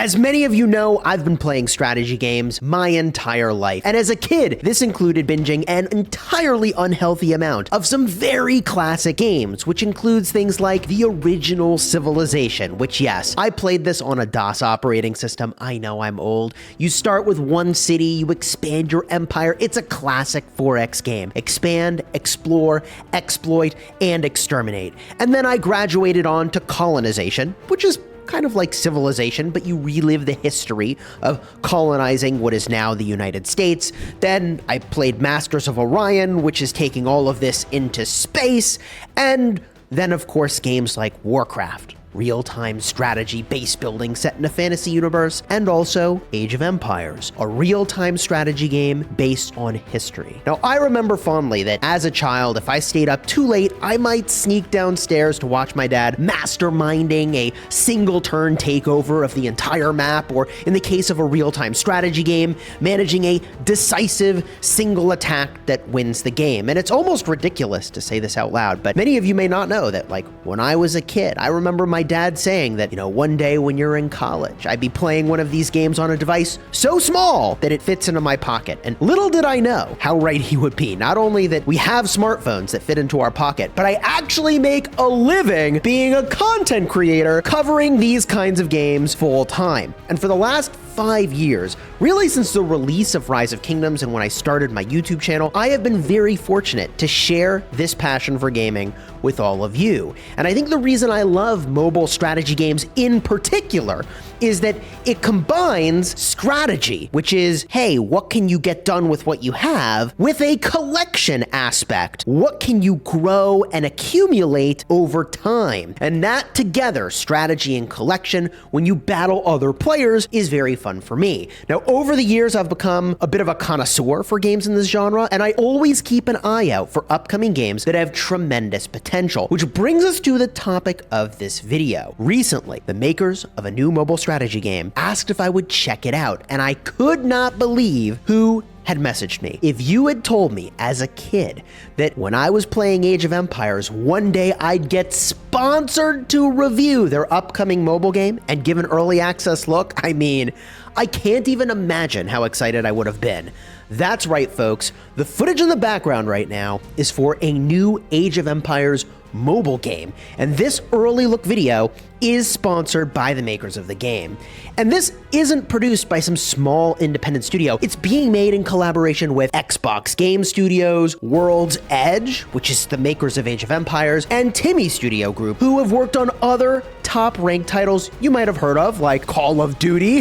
As many of you know, I've been playing strategy games my entire life, and as a kid, this included binging an entirely unhealthy amount of some very classic games, which includes things like the original Civilization, which yes, I played this on a DOS operating system. I know I'm old. You start with one city, you expand your empire. It's a classic 4X game. Expand, explore, exploit, and exterminate. And then I graduated on to colonization, which is kind of like Civilization, but you relive the history of colonizing what is now the United States. Then I played Masters of Orion, which is taking all of this into space. And then, of course, games like Warcraft, real-time strategy base building set in a fantasy universe, and also Age of Empires, a real-time strategy game based on history. Now, I remember fondly that as a child, if I stayed up too late, I might sneak downstairs to watch my dad masterminding a single-turn takeover of the entire map, or in the case of a real-time strategy game, managing a decisive single attack that wins the game. And it's almost ridiculous to say this out loud, but many of you may not know that, like, when I was a kid, I remember my dad saying that, one day when you're in college, I'd be playing one of these games on a device so small that it fits into my pocket. And little did I know how right he would be. Not only that we have smartphones that fit into our pocket, but I actually make a living being a content creator covering these kinds of games full time. And for the last 5 years, really since the release of Rise of Kingdoms and when I started my YouTube channel, I have been very fortunate to share this passion for gaming with all of you. And I think the reason I love mobile strategy games in particular is that it combines strategy, which is, hey, what can you get done with what you have, with a collection aspect. What can you grow and accumulate over time? And that together, strategy and collection, when you battle other players, is very fun for me. Now, over the years, I've become a bit of a connoisseur for games in this genre, and I always keep an eye out for upcoming games that have tremendous potential, which brings us to the topic of this video. Recently, the makers of a new mobile strategy game asked if I would check it out, and I could not believe who had messaged me. If you had told me as a kid that when I was playing Age of Empires, one day I'd get sponsored to review their upcoming mobile game and give an early access look, I mean, I can't even imagine how excited I would have been. That's right, folks. The footage in the background right now is for a new Age of Empires mobile game, and this early look video is sponsored by the makers of the game. And this isn't produced by some small independent studio. It's being made in collaboration with Xbox Game Studios, World's Edge, which is the makers of Age of Empires, and Timmy Studio Group, who have worked on other top-ranked titles you might have heard of, like Call of Duty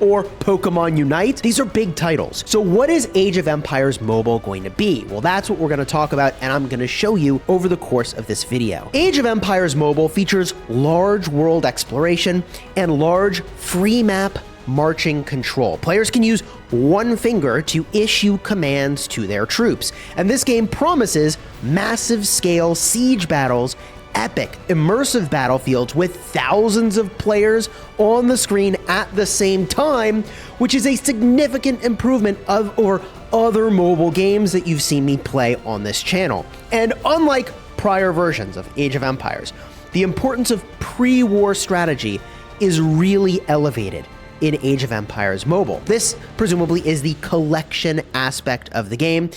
or Pokemon Unite. These are big titles. So what is Age of Empires Mobile going to be? Well, that's what we're going to talk about, and I'm going to show you over the course of this video. Age of Empires Mobile features large world exploration and large free map marching control. Players can use one finger to issue commands to their troops, and this game promises massive scale siege battles, epic immersive battlefields with thousands of players on the screen at the same time, which is a significant improvement over other mobile games that you've seen me play on this channel. And unlike prior versions of Age of Empires, the importance of pre-war strategy is really elevated in Age of Empires Mobile. This presumably is the collection aspect of the game,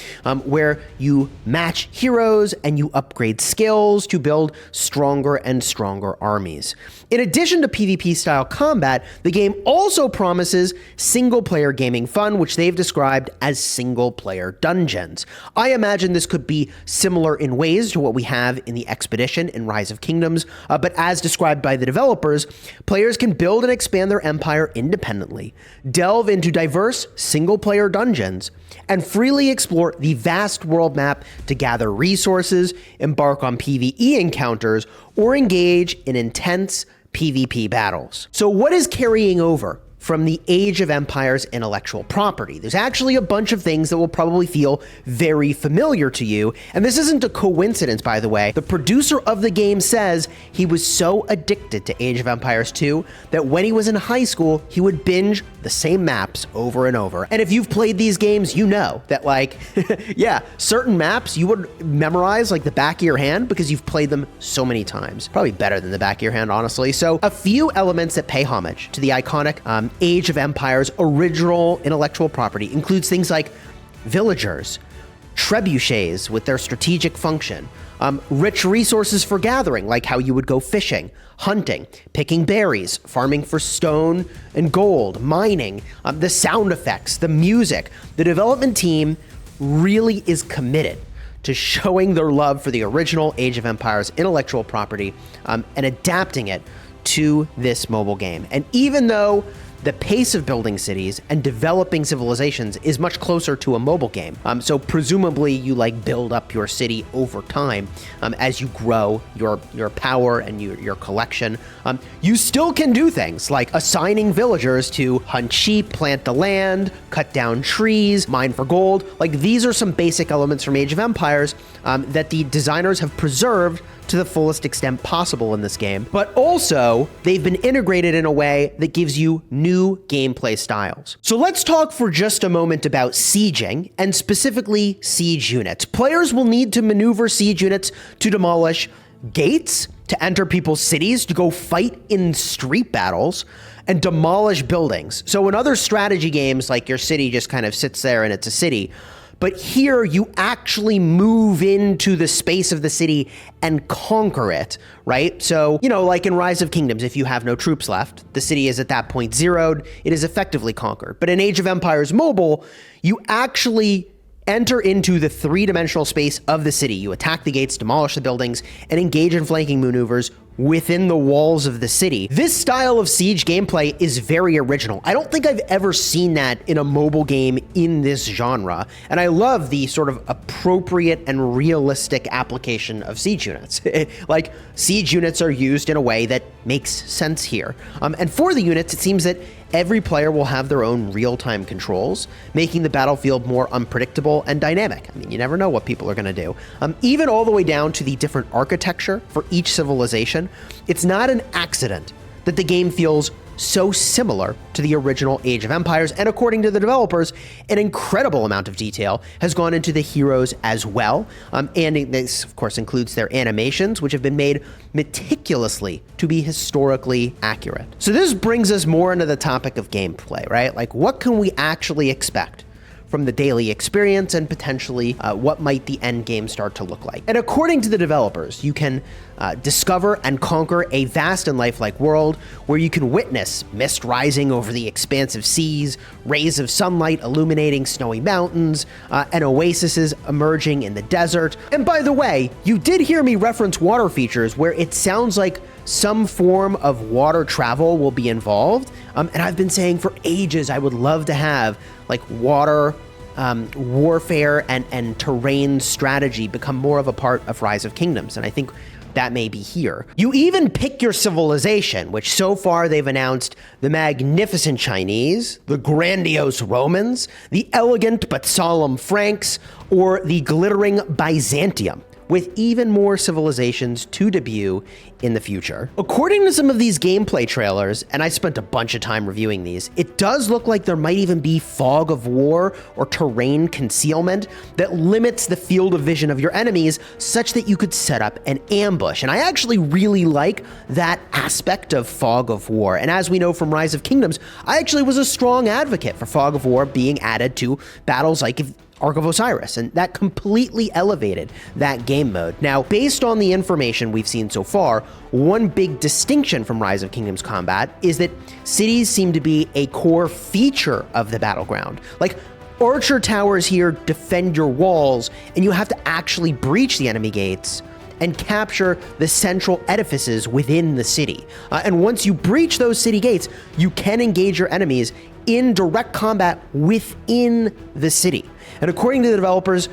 where you match heroes and you upgrade skills to build stronger and stronger armies. In addition to PvP-style combat, the game also promises single-player gaming fun, which they've described as single-player dungeons. I imagine this could be similar in ways to what we have in the Expedition in Rise of Kingdoms, but as described by the developers, players can build and expand their empire independently, delve into diverse single-player dungeons, and freely explore the vast world map to gather resources, embark on PvE encounters, or engage in intense PvP battles. So what is carrying over from the Age of Empires intellectual property. There's actually a bunch of things that will probably feel very familiar to you, and this isn't a coincidence, by the way. The producer of the game says he was so addicted to Age of Empires 2 that when he was in high school, he would binge the same maps over and over. And if you've played these games, you know that, like, yeah, certain maps you would memorize like the back of your hand because you've played them so many times. Probably better than the back of your hand, honestly. So a few elements that pay homage to the iconic Age of Empires original intellectual property includes things like villagers, trebuchets with their strategic function, rich resources for gathering, like how you would go fishing, hunting, picking berries, farming for stone and gold, mining, the sound effects, the music. The development team really is committed to showing their love for the original Age of Empires intellectual property and adapting it to this mobile game. And even though the pace of building cities and developing civilizations is much closer to a mobile game. So presumably you like build up your city over time as you grow your power and your collection. You still can do things like assigning villagers to hunt sheep, plant the land, cut down trees, mine for gold. Like, these are some basic elements from Age of Empires that the designers have preserved to the fullest extent possible in this game, but also they've been integrated in a way that gives you new gameplay styles. So let's talk for just a moment about sieging, and specifically siege units. Players will need to maneuver siege units to demolish gates, to enter people's cities, to go fight in street battles, and demolish buildings. So in other strategy games, like your city just kind of sits there and it's a city, but here you actually move into the space of the city and conquer it, right? So, you know, like in Rise of Kingdoms, if you have no troops left, the city is at that point zeroed, it is effectively conquered. But in Age of Empires Mobile, you actually enter into the three-dimensional space of the city. You attack the gates, demolish the buildings, and engage in flanking maneuvers within the walls of the city. This style of siege gameplay is very original. I don't think I've ever seen that in a mobile game in this genre, and I love the sort of appropriate and realistic application of siege units. Like, siege units are used in a way that makes sense here. And for the units, it seems that every player will have their own real-time controls, making the battlefield more unpredictable and dynamic. I mean, you never know what people are going to do. Even all the way down to the different architecture for each civilization, it's not an accident that the game feels so similar to the original Age of Empires, and according to the developers, an incredible amount of detail has gone into the heroes as well, and this of course includes their animations, which have been made meticulously to be historically accurate. So this brings us more into the topic of gameplay, right? Like, what can we actually expect from the daily experience, and potentially what might the end game start to look like? And according to the developers, you can discover and conquer a vast and lifelike world where you can witness mist rising over the expansive seas, rays of sunlight illuminating snowy mountains, and oases emerging in the desert. And by the way, you did hear me reference water features, where it sounds like some form of water travel will be involved. And I've been saying for ages I would love to have like water warfare and terrain strategy become more of a part of Rise of Kingdoms, and I think that may be here. You even pick your civilization, which so far they've announced the magnificent Chinese, the grandiose Romans, the elegant but solemn Franks, or the glittering Byzantium, with even more civilizations to debut in the future. According to some of these gameplay trailers, and I spent a bunch of time reviewing these, it does look like there might even be fog of war or terrain concealment that limits the field of vision of your enemies such that you could set up an ambush. And I actually really like that aspect of fog of war. And as we know from Rise of Kingdoms, I actually was a strong advocate for fog of war being added to battles like Ark of Osiris, and that completely elevated that game mode. Now, based on the information we've seen so far, one big distinction from Rise of Kingdoms combat is that cities seem to be a core feature of the battleground. Like, archer towers here defend your walls, and you have to actually breach the enemy gates and capture the central edifices within the city. And once you breach those city gates, you can engage your enemies in direct combat within the city. And according to the developers,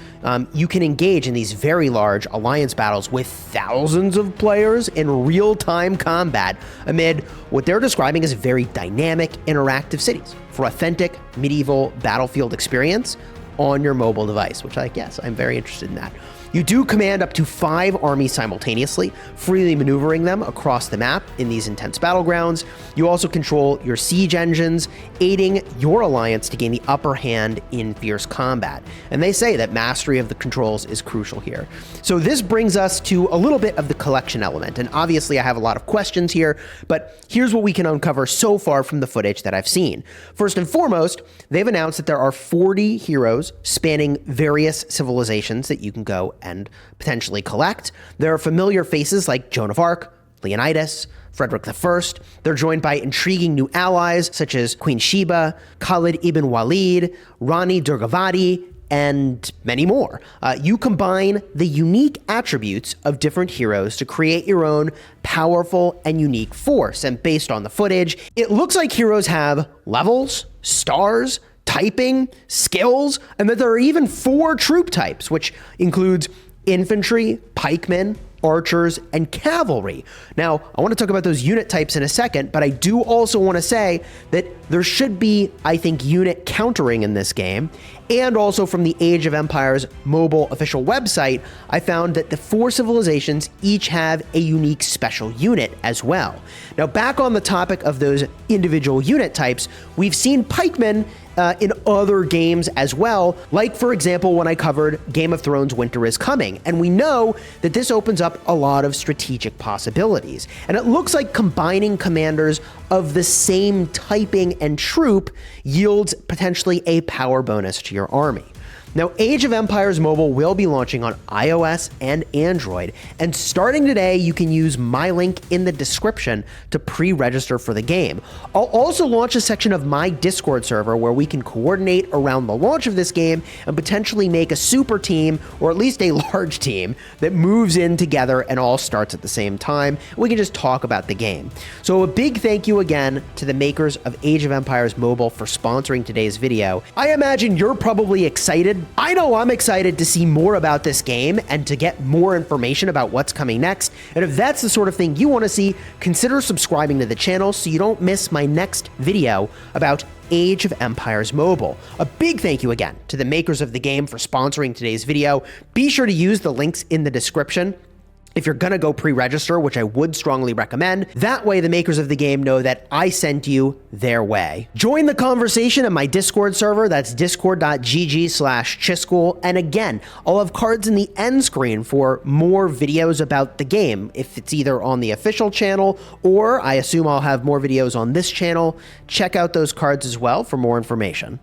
you can engage in these very large alliance battles with thousands of players in real-time combat amid what they're describing as very dynamic, interactive cities for authentic medieval battlefield experience on your mobile device, which I'm very interested in that. You do command up to 5 armies simultaneously, freely maneuvering them across the map in these intense battlegrounds. You also control your siege engines, aiding your alliance to gain the upper hand in fierce combat. And they say that mastery of the controls is crucial here. So this brings us to a little bit of the collection element. And obviously I have a lot of questions here, but here's what we can uncover so far from the footage that I've seen. First and foremost, they've announced that there are 40 heroes spanning various civilizations that you can go and potentially collect. There are familiar faces like Joan of Arc, Leonidas, Frederick I. They're joined by intriguing new allies such as Queen Sheba, Khalid ibn Walid, Rani Durgavati, and many more. You combine the unique attributes of different heroes to create your own powerful and unique force. And based on the footage, it looks like heroes have levels, stars, typing, skills, and that there are even 4 troop types, which includes infantry, pikemen, archers, and cavalry. Now, I want to talk about those unit types in a second, but I do also want to say that there should be, I think, unit countering in this game. And also from the Age of Empires mobile official website, I found that the 4 civilizations each have a unique special unit as well. Now, back on the topic of those individual unit types, we've seen pikemen in other games as well, like for example when I covered Game of Thrones Winter is Coming, and we know that this opens up a lot of strategic possibilities. And it looks like combining commanders of the same typing and troop yields potentially a power bonus to your army. Now, Age of Empires Mobile will be launching on iOS and Android, and starting today, you can use my link in the description to pre-register for the game. I'll also launch a section of my Discord server where we can coordinate around the launch of this game and potentially make a super team, or at least a large team, that moves in together and all starts at the same time. We can just talk about the game. So a big thank you again to the makers of Age of Empires Mobile for sponsoring today's video. I imagine you're probably excited. I know I'm excited to see more about this game and to get more information about what's coming next. And if that's the sort of thing you want to see, consider subscribing to the channel so you don't miss my next video about Age of Empires Mobile. A big thank you again to the makers of the game for sponsoring today's video. Be sure to use the links in the description if you're gonna go pre-register, which I would strongly recommend. That way the makers of the game know that I sent you their way. Join the conversation in my Discord server. That's discord.gg/Chischool. And again, I'll have cards in the end screen for more videos about the game. If it's either on the official channel, or I assume I'll have more videos on this channel, check out those cards as well for more information.